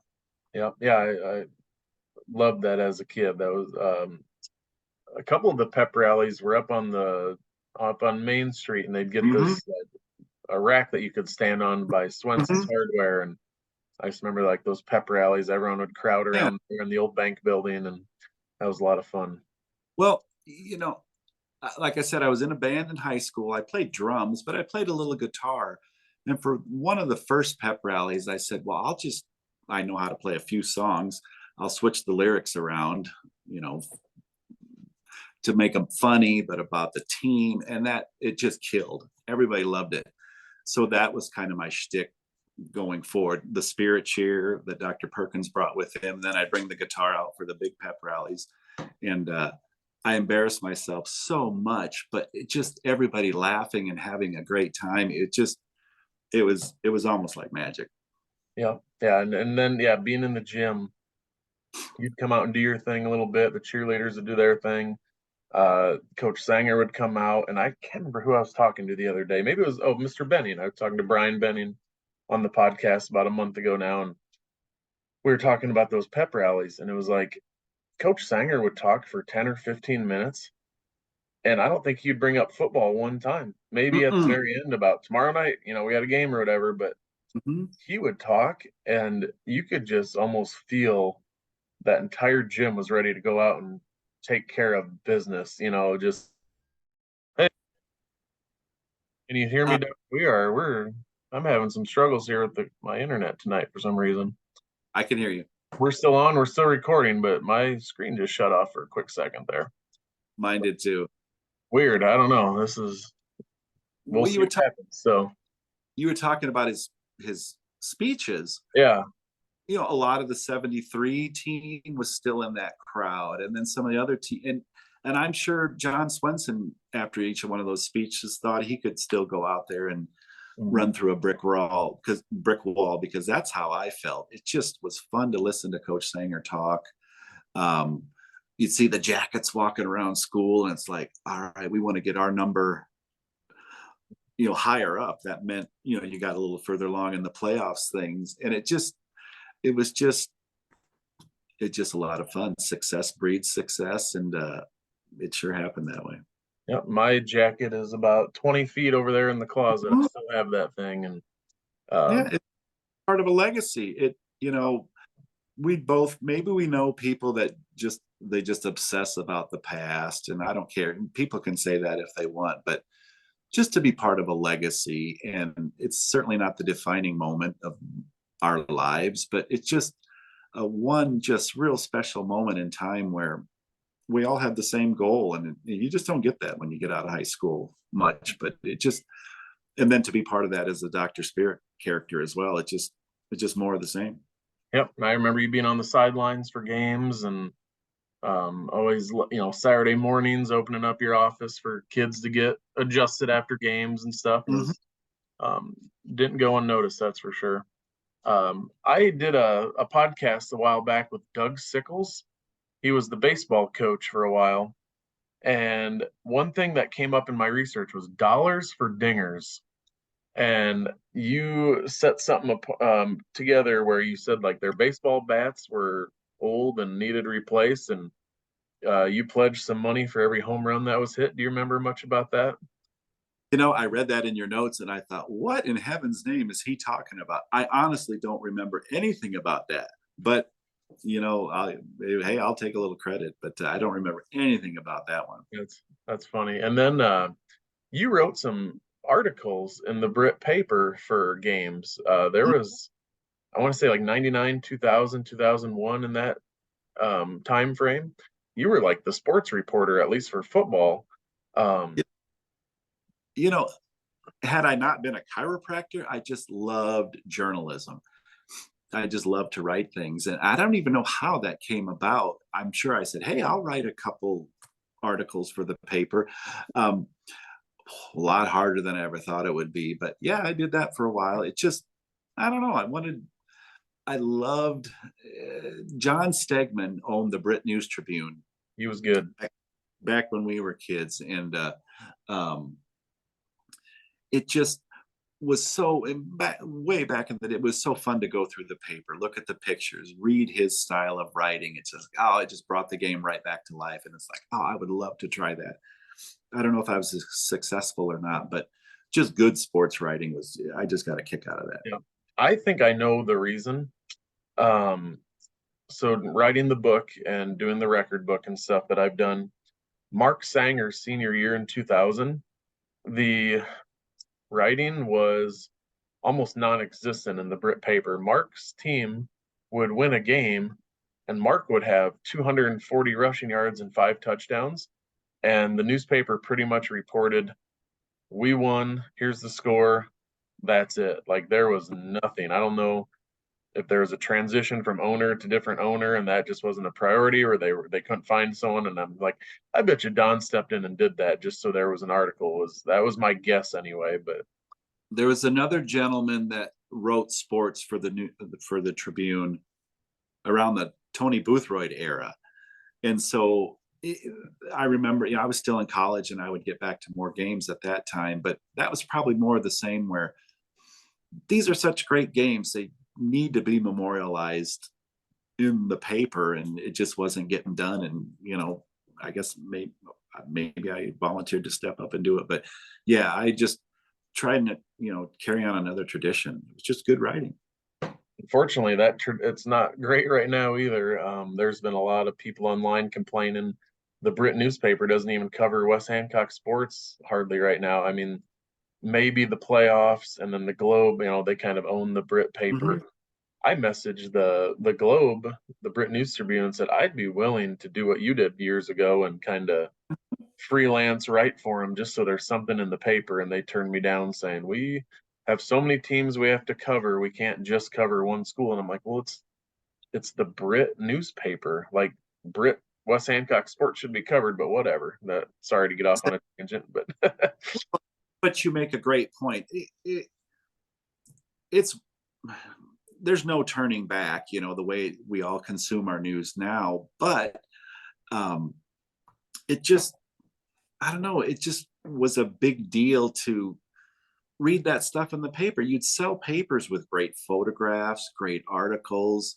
Yeah, I loved that as a kid. That was a couple of the pep rallies were up on Main Street, and they'd get this a rack that you could stand on by Swenson's Hardware. And I just remember like those pep rallies, everyone would crowd around there in the old bank building, and that was a lot of fun. Well, like I said, I was in a band in high school. I played drums, but I played a little guitar. And for one of the first pep rallies, I said, well, I know how to play a few songs. I'll switch the lyrics around, to make them funny, but about the team. And that, it just killed. Everybody loved it. So that was kind of my shtick going forward. The Spirit cheer that Dr. Perkins brought with him. Then I'd bring the guitar out for the big pep rallies. And I embarrassed myself so much, but it just, everybody laughing and having a great time. It was almost like magic. Yeah. And then being in the gym, you'd come out and do your thing a little bit. The cheerleaders would do their thing. Coach Sanger would come out, and I can't remember who I was talking to the other day. Maybe it was Mr. Benning. I was talking to Brian Benning on the podcast about a month ago now, and we were talking about those pep rallies, and it was like Coach Sanger would talk for 10 or 15 minutes, and I don't think he'd bring up football one time. Maybe at the very end about tomorrow night, we had a game or whatever, but he would talk, and you could just almost feel that entire gym was ready to go out and take care of business, just, hey, can you hear me? I'm having some struggles here with my internet tonight for some reason. I can hear you. We're still on, we're still recording, but my screen just shut off for a quick second there. Mine did too. Weird. I don't know. We'll see what happens. So you were talking about his speeches. Yeah. A lot of the 73 team was still in that crowd. And then some of the other team, and I'm sure John Swenson, after each one of those speeches, thought he could still go out there and run through a brick wall, because that's how I felt. It just was fun to listen to Coach Sanger talk. You'd see the jackets walking around school, and it's like, all right, we want to get our number, higher up. That meant, you got a little further along in the playoffs things. And it was just a lot of fun. Success breeds success, and it sure happened that way. Yep, my jacket is about 20 feet over there in the closet. I still have that thing, and Yeah, um, it's part of a legacy. We both, maybe we know people that they just obsess about the past, and I don't care. People can say that if they want, but just to be part of a legacy, and it's certainly not the defining moment of our lives, but it's just a one just real special moment in time where we all have the same goal, and you just don't get that when you get out of high school much. But and then to be part of that as a Dr. Spirit character as well, it's just more of the same. yep, I remember you being on the sidelines for games, and always, Saturday mornings opening up your office for kids to get adjusted after games and stuff. Mhm. Um, didn't go unnoticed, that's for sure. I did a podcast a while back with Doug Sickles. He was the baseball coach for a while. And one thing that came up in my research was dollars for dingers. And you set something together where you said like their baseball bats were old and needed replaced, and you pledged some money for every home run that was hit. Do you remember much about that? I read that in your notes and I thought, what in heaven's name is he talking about? I honestly don't remember anything about that. But, hey, I'll take a little credit, but I don't remember anything about that one. That's funny. And then you wrote some articles in the Britt paper for games. There was, I want to say like 99, 2000, 2001 in that time frame. You were like the sports reporter, at least for football. Um, You know, had I not been a chiropractor, I just loved journalism. I just love to write things. And I don't even know how that came about. I'm sure I said, hey, I'll write a couple articles for the paper. Um, a lot harder than I ever thought it would be. But yeah, I did that for a while. It just, I don't know. I loved John Stegman owned the Britt News Tribune he was good. back when we were kids. And um, it just was so way back in the day, it was so fun to go through the paper, look at the pictures, read his style of writing. It just brought the game right back to life. And it's like, oh, I would love to try that. I don't know if I was successful or not, but just good sports writing I just got a kick out of that. Yeah. I think I know the reason. Um, so writing the book and doing the record book and stuff that I've done, Mark Sanger's senior year in 2000, the writing was almost non-existent in the Brit paper. Mark's team would win a game, and Mark would have 240 rushing yards and 5 touchdowns. And the newspaper pretty much reported, "We won. Here's the score. That's it." Like there was nothing. I don't know if there was a transition from owner to different owner, and that just wasn't a priority, or they couldn't find someone. And I'm like, I bet you Don stepped in and did that just so there was an article. That was my guess anyway, but. There was another gentleman that wrote sports for the Tribune around the Tony Boothroyd era. And so I remember, I was still in college and I would get back to more games at that time, but that was probably more of the same, where these are such great games. They need to be memorialized in the paper, and it just wasn't getting done. And, I guess maybe I volunteered to step up and do it, but yeah, I just tried to, carry on another tradition. It was just good writing. Unfortunately, it's not great right now either. There's been a lot of people online complaining the Brit newspaper doesn't even cover West Hancock sports hardly right now. I mean, maybe the playoffs, and then the Globe, they kind of own the Brit paper. Mm-hmm. I messaged the Globe, the Brit News Tribune, and said I'd be willing to do what you did years ago and kind of freelance write for them just so there's something in the paper. And they turned me down saying, we have so many teams we have to cover. We can't just cover one school. And I'm like, well, it's the Brit newspaper. Like Brit West Hancock sports should be covered, but whatever. Sorry to get off on a tangent, but But you make a great point. It's there's no turning back, the way we all consume our news now. But it just, I don't know, it just was a big deal to read that stuff in the paper. You'd sell papers with great photographs, great articles.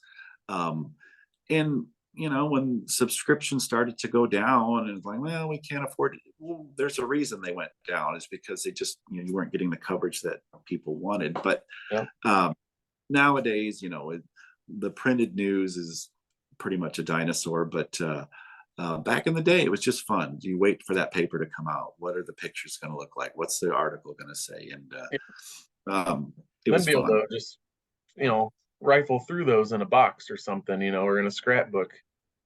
And when subscriptions started to go down, and it's like, well, we can't afford it. Well, there's a reason they went down. It's because they just, you weren't getting the coverage that people wanted. But Yep. Nowadays, the printed news is pretty much a dinosaur. But back in the day, it was just fun. You wait for that paper to come out. What are the pictures going to look like? What's the article going to say? And it Then was be able fun. to just, rifle through those in a box or something, or in a scrapbook.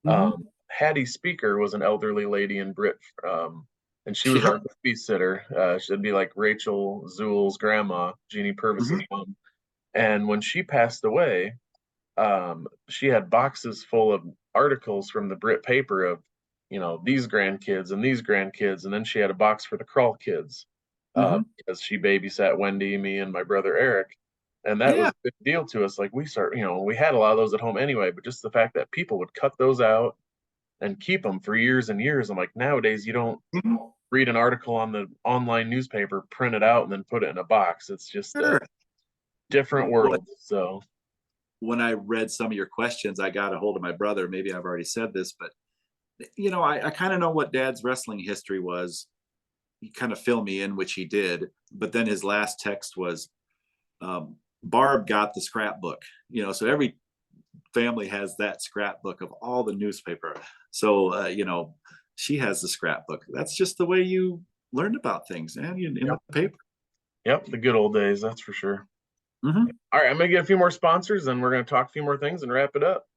Mhm. Hattie Speaker was an elderly lady in Britt, and she was our Yep. babysitter. She'd be like Rachel Zool's grandma, Jeannie Purvis's Mhm. mom. And when she passed away, she had boxes full of articles from the Brit paper of, these grandkids and these grandkids. And then she had a box for the Crawl kids, Mhm. because she babysat Wendy, me, and my brother Eric. And that was Yeah. a big deal to us. Like we had a lot of those at home anyway, but just the fact that people would cut those out and keep them for years and years. I'm like, nowadays you don't Mhm. read an article on the online newspaper, print it out, and then put it in a box. It's just a Sure. different Well, world. So when I read some of your questions, I got a hold of my brother. Maybe I've already said this, but I kind of know what Dad's wrestling history was. He kind of filled me in, which he did. But then his last text was, Barb got the scrapbook. So every family has that scrapbook of all the newspaper. So she has the scrapbook. That's just the way you learned about things, man. In yep, the paper. yep, the good old days, that's for sure. Hmm. All right, I'm gonna get a few more sponsors, and we're gonna talk a few more things and wrap it up.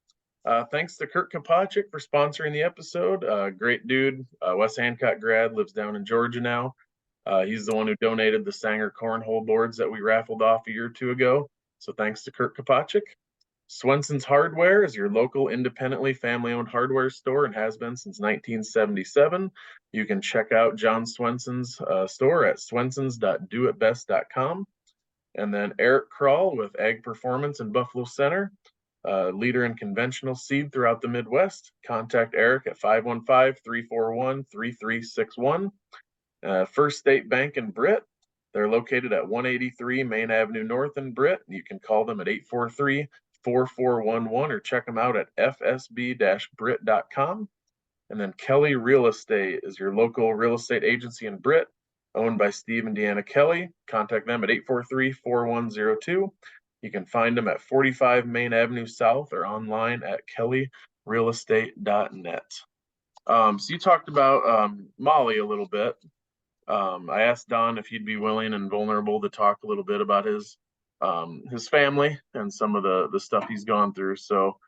Thanks to Kurt Kopacik for sponsoring the episode. Great dude. West Hancock grad, lives down in Georgia now. He's the one who donated the Sanger cornhole boards that we raffled off a year or two ago. So thanks to Kurt Kopacik. Swenson's Hardware is your local independently family-owned hardware store and has been since 1977. You can check out John Swenson's store at swensons.doitbest.com. And then Eric Kroll with Ag Performance in Buffalo Center, leader in conventional seed throughout the Midwest. Contact Eric at 515-341-3361. First State Bank in Britt. They're located at 183 Main Avenue North in Britt. You can call them at 843-4411 or check them out at fsb-britt.com. And then Kelly Real Estate is your local real estate agency in Britt, owned by Steve and Deanna Kelly. Contact them at 843-4102. You can find them at 45 Main Avenue South or online at kellyrealestate.net. So you talked about Molly a little bit. I asked Don if he'd be willing and vulnerable to talk a little bit about his family and some of the stuff he's gone through. So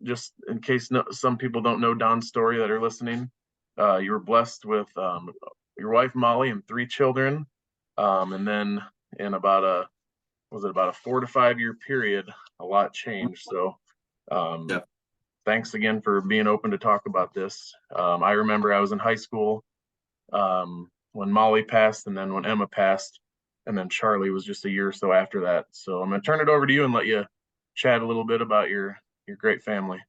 just in case some people don't know Don's story that are listening, you were blessed with your wife Molly and 3 children, and then in about a 4 to 5 year period, a lot changed. So Yeah. thanks again for being open to talk about this. I remember I was in high school when Molly passed, and then when Emma passed, and then Charlie was just a year or so after that. So I'm gonna turn it over to you and let you chat a little bit about your great family.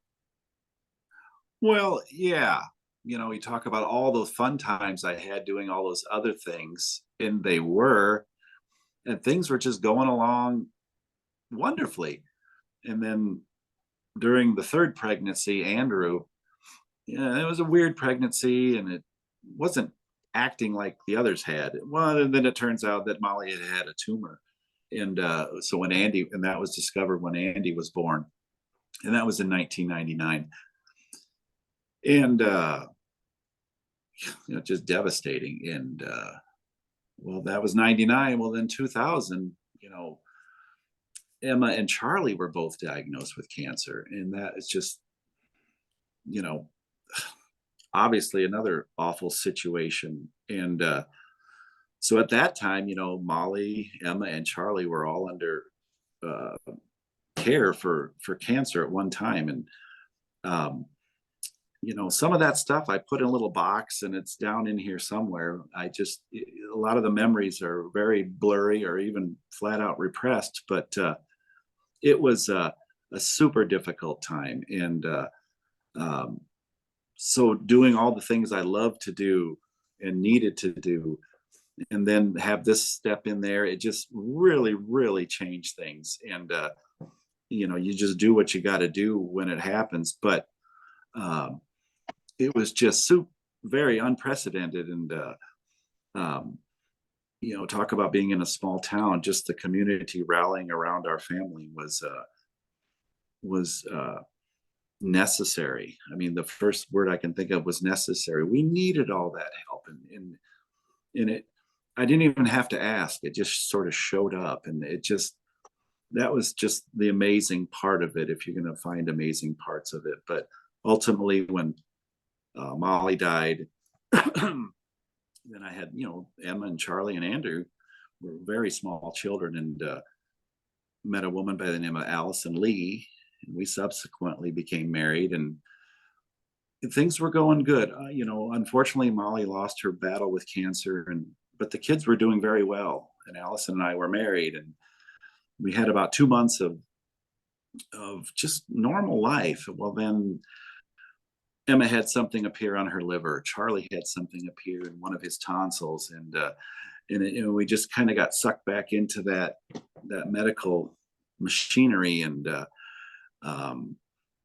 Well, yeah. We talk about all those fun times I had doing all those other things, and and things were just going along wonderfully. And then during the third pregnancy, Andrew, yeah, it was a weird pregnancy, and it wasn't acting like the others had. Well, and then it turns out that Molly had a tumor. And so and that was discovered when Andy was born, and that was in 1999. And just devastating. And well, that was 99. Well, then 2000, Emma and Charlie were both diagnosed with cancer, and that is just, you know, obviously another awful situation. And so at that time, Molly, Emma, and Charlie were all under uh, care for cancer at one time. And um, some of that stuff I put in a little box, and it's down in here somewhere. A lot of the memories are very blurry or even flat out repressed, but it was a super difficult time. And um, so doing all the things I love to do and needed to do, and then have this step in there, it just really, really changed things. And, you just do what you got to do when it happens. But um, it was just very unprecedented. And um, talk about being in a small town. Just the community rallying around our family was necessary. I mean, the first word I can think of was necessary. We needed all that help, and it. I didn't even have to ask. It just sort of showed up, and that was just the amazing part of it. If you're going to find amazing parts of it, but ultimately, when Molly died, then I had Emma and Charlie and Andrew were very small children, and met a woman by the name of Allison Lee, and we subsequently became married, and things were going good. Unfortunately, Molly lost her battle with cancer, but the kids were doing very well, and Allison and I were married, and we had about 2 months of just normal life. Well, then Emma had something appear on her liver. Charlie had something appear in one of his tonsils, and we just kind of got sucked back into that medical machinery, and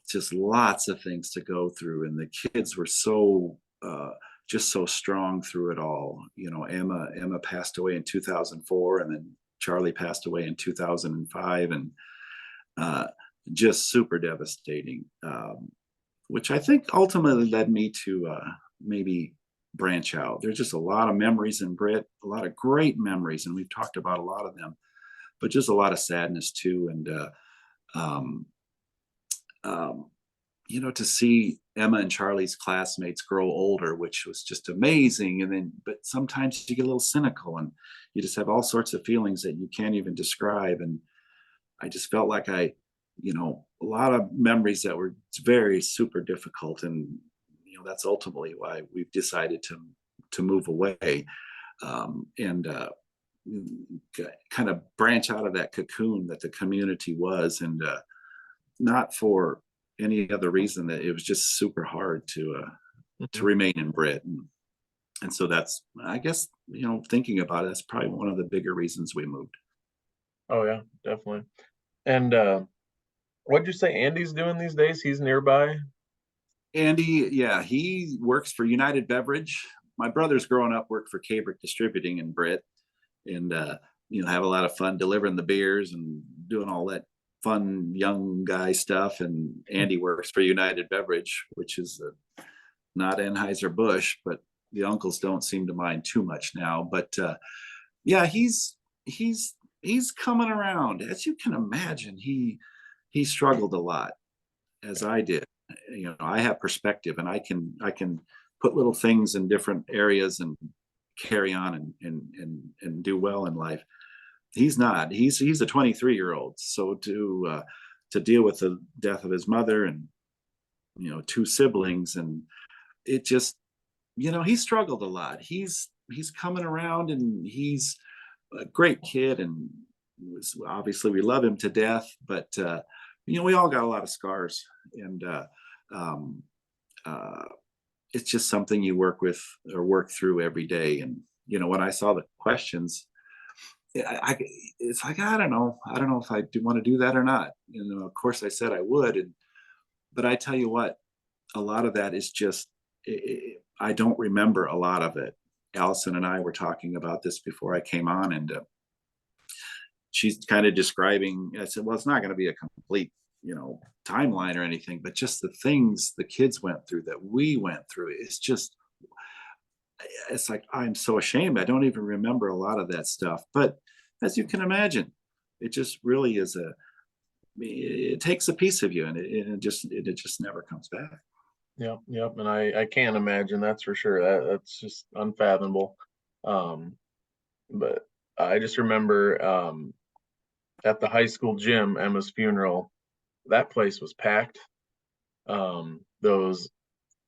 just lots of things to go through. And the kids were just so strong through it all. Emma passed away in 2004, and then Charlie passed away in 2005, and just super devastating. Which I think ultimately led me to maybe branch out. There's just a lot of memories in Britt, a lot of great memories, and we've talked about a lot of them, but just a lot of sadness too. And to see Emma and Charlie's classmates grow older, which was just amazing. But sometimes you get a little cynical, and you just have all sorts of feelings that you can't even describe. And I just felt like a lot of memories that were very super difficult. And, that's ultimately why we've decided to move away, and kind of branch out of that cocoon that the community was. And not for any other reason, that it was just super hard to remain in Britt. And so that's, I guess, thinking about it, that's probably one of the bigger reasons we moved. Oh yeah, definitely. And what'd you say Andy's doing these days? He's nearby? Andy, yeah, he works for United Beverage. My brother's growing up worked for Cabrick Distributing in Britt, and have a lot of fun delivering the beers and doing all that fun young guy stuff. And Andy works for United Beverage, which is not Anheuser-Busch, but the uncles don't seem to mind too much now. But yeah, he's coming around. As you can imagine, he struggled a lot, as I did. I have perspective, and I can put little things in different areas and carry on and do well in life. He's not. He's a 23-year-old. So to deal with the death of his mother, and 2 siblings, and it just he struggled a lot. He's coming around, and he's a great kid, and obviously we love him to death, but we all got a lot of scars, and it's just something you work with or work through every day. And when I saw the questions, it's like, I don't know if I do want to do that or not. Of course I said I would, but I tell you what, a lot of that is just, I don't remember a lot of it. Allison and I were talking about this before I came on, and she's kind of describing. I said, well, it's not going to be a complete timeline or anything, but just the things the kids went through, that we went through, it's like, I'm so ashamed I don't even remember a lot of that stuff. But as you can imagine, it just really is it takes a piece of you, and it just never comes back. Yep. And I can't imagine, that's for sure. That's just unfathomable. But I just remember at the high school gym, Emma's funeral, that place was packed. Those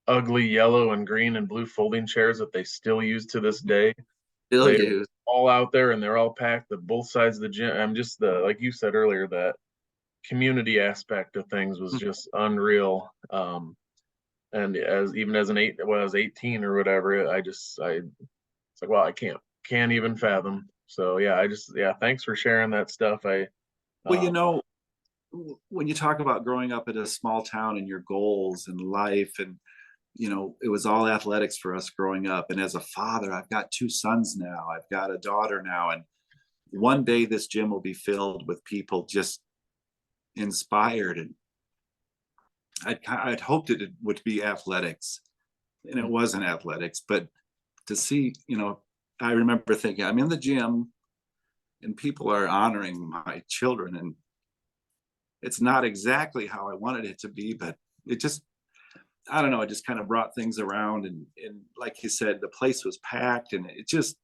ugly yellow and green and blue folding chairs that they still use to this day. Still They're use. all out there, and they're all packed at both sides of the gym. I'm just like you said earlier, that community aspect of things was just unreal. And even as when I was 18 or whatever, it's like, wow, I can't even fathom. So yeah, thanks for sharing that stuff. Well, when you talk about growing up in a small town and your goals and life, and it was all athletics for us growing up. And as a father, I've got 2 sons now, I've got a daughter now, and one day this gym will be filled with people just inspired. And I'd hoped it would be athletics, and it wasn't athletics. But to see, I remember thinking, I'm in the gym and people are honoring my children, and it's not exactly how I wanted it to be, but it just, I don't know, it just kind of brought things around. And like you said, the place was packed, and it just,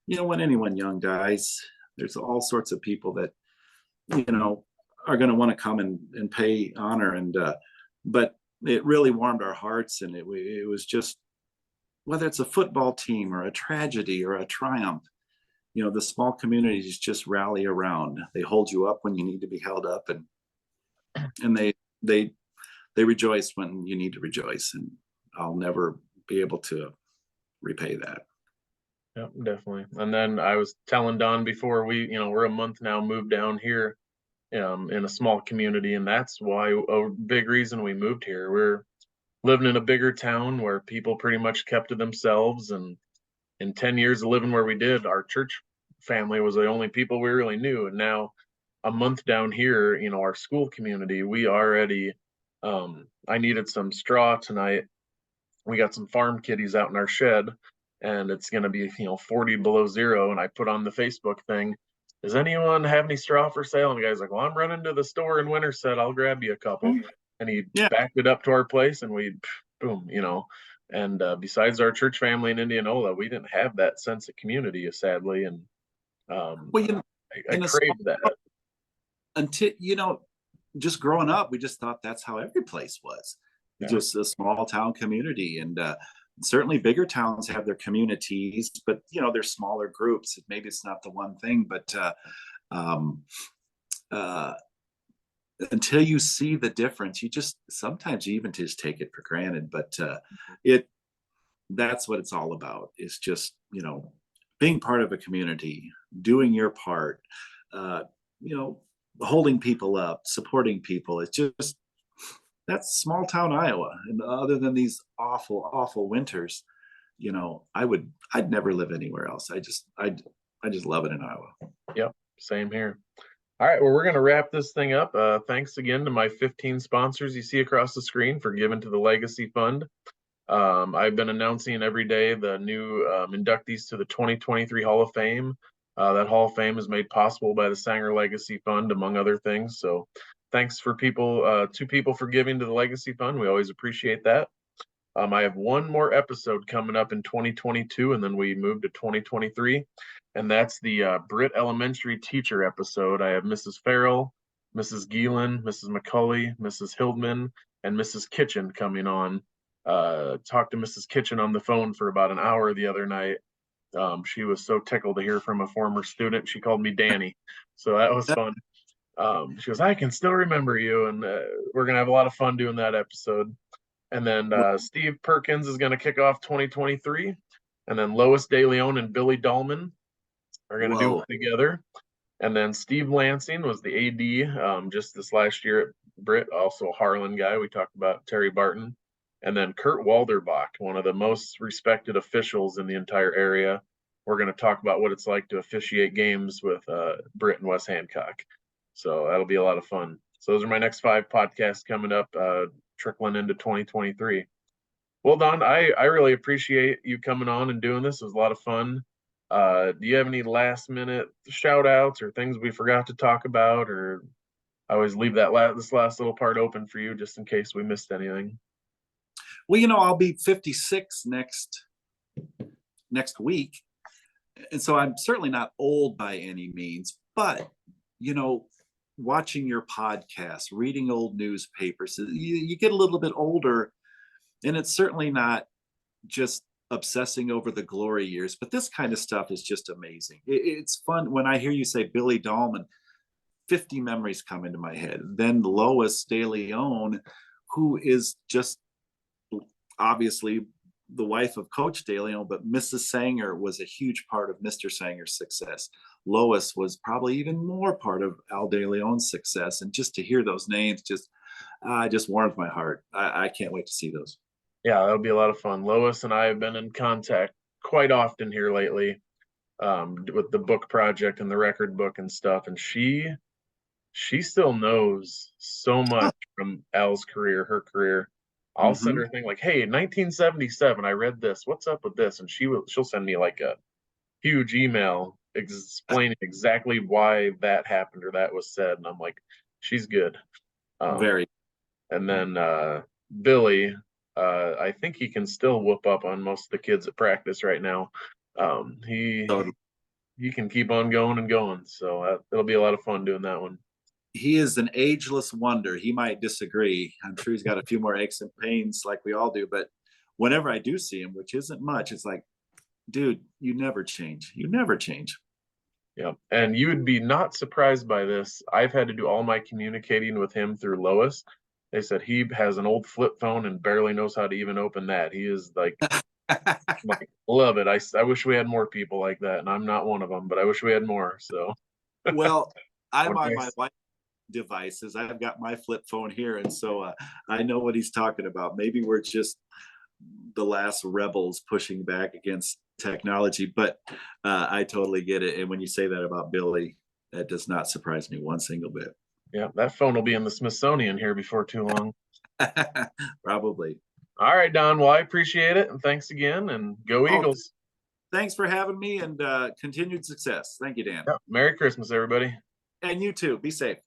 when anyone young dies, there's all sorts of people that, are going to want to come and pay honor. And, but it really warmed our hearts. And it was just, whether it's a football team or a tragedy or a triumph, the small communities just rally around. They hold you up when you need to be held up, and they rejoice when you need to rejoice. And I'll never be able to repay that. Yeah, definitely. And then I was telling Don before, we're a month now moved down here in a small community, and that's why a big reason we moved here. We're living in a bigger town where people pretty much kept to themselves, and in 10 years of living where we did, our church family was the only people we really knew. And now a month down here, our school community, we already I needed some straw tonight. We got some farm kitties out in our shed, and it's going to be 40 below zero. And I put on the Facebook thing, does anyone have any straw for sale? And the guy's like, well, I'm running to the store in Winterset, I'll grab you a couple. And he backed it up to our place, and we boom, and besides our church family in Indianola, we didn't have that sense of community, sadly. And Well, I craved that. Until, just growing up, we just thought that's how every place was. Yeah. Just a small town community. And certainly bigger towns have their communities, but they're smaller groups. Maybe it's not the one thing, but until you see the difference, sometimes you even just take it for granted. But that's what it's all about, is just being part of a community, doing your part, holding people up, supporting people. It's just, that's small town Iowa. And other than these awful winters, I'd never live anywhere else. I just love it in Iowa. Yep, same here. All right, well, we're going to wrap this thing up. Thanks again to my 15 sponsors you see across the screen for giving to the Legacy Fund. I've been announcing every day the new inductees to the 2023 Hall of Fame. That Hall of Fame is made possible by the Sanger Legacy Fund, among other things. So thanks for two people for giving to the Legacy Fund. We always appreciate that. I have one more episode coming up in 2022, and then we move to 2023. And that's the Britt Elementary teacher episode. I have Mrs. Farrell, Mrs. Geelan, Mrs. McCulley, Mrs. Hildman, and Mrs. Kitchen coming on. Talked to Mrs. Kitchen on the phone for about an hour the other night. She was so tickled to hear from a former student. She called me Danny. So that was fun. She goes, I can still remember you. And we're going to have a lot of fun doing that episode. And then Steve Perkins is going to kick off 2023. And then Lois, DeLeon, and Billy Dallman are going to do it together. And then Steve Lansing was the AD just this last year at Britt, also a Harlan guy. We talked about Terry Barton. And then Kurt Walderbach, one of the most respected officials in the entire area. We're going to talk about what it's like to officiate games with Britt and West Hancock. So that'll be a lot of fun. So those are my next 5 podcasts coming up, trickling into 2023. Well, Don, I really appreciate you coming on and doing this. It was a lot of fun. Do you have any last minute shout outs or things we forgot to talk about? Or I always leave this last little part open for you just in case we missed anything. Well, I'll be 56 next week. And so I'm certainly not old by any means, but, watching your podcast, reading old newspapers, you get a little bit older, and it's certainly not just obsessing over the glory years, but this kind of stuff is just amazing. It's fun. When I hear you say Billy Dallman, 50 memories come into my head. Then Lois DeLeon, who is just obviously the wife of Coach DeLeon, but Mrs. Sanger was a huge part of Mr. Sanger's success. Lois was probably even more part of Al DeLeon's success. And just to hear those names just warms my heart. I can't wait to see those. Yeah, that'll be a lot of fun. Lois and I have been in contact quite often here lately, with the book project and the record book and stuff. And she still knows so much from Al's career, her career. I'll send her a thing like, "Hey, in 1977, I read this. What's up with this?" And she'll send me like a huge email explaining exactly why that happened or that was said. And I'm like, she's good. Very. And then Billy, I think he can still whoop up on most of the kids at practice right now. He can keep on going and going. So it'll be a lot of fun doing that one. He is an ageless wonder. He might disagree. I'm sure he's got a few more aches and pains like we all do. But whenever I do see him, which isn't much, it's like, dude, you never change. You never change. Yeah. And you would be not surprised by this. I've had to do all my communicating with him through Lois. They said he has an old flip phone and barely knows how to even open that. He is like, love it. I wish we had more people like that. And I'm not one of them, but I wish we had more. So, well, I'm on my wife's devices. I've got my flip phone here. And so I know what he's talking about. Maybe we're just the last rebels pushing back against technology, but I totally get it. And when you say that about Billy, that does not surprise me one single bit. Yeah, that phone will be in the Smithsonian here before too long. Probably. All right, Don. Well, I appreciate it. And thanks again. And go Eagles. Thanks for having me, and continued success. Thank you, Dan. Yeah, Merry Christmas, everybody. And you too. Be safe.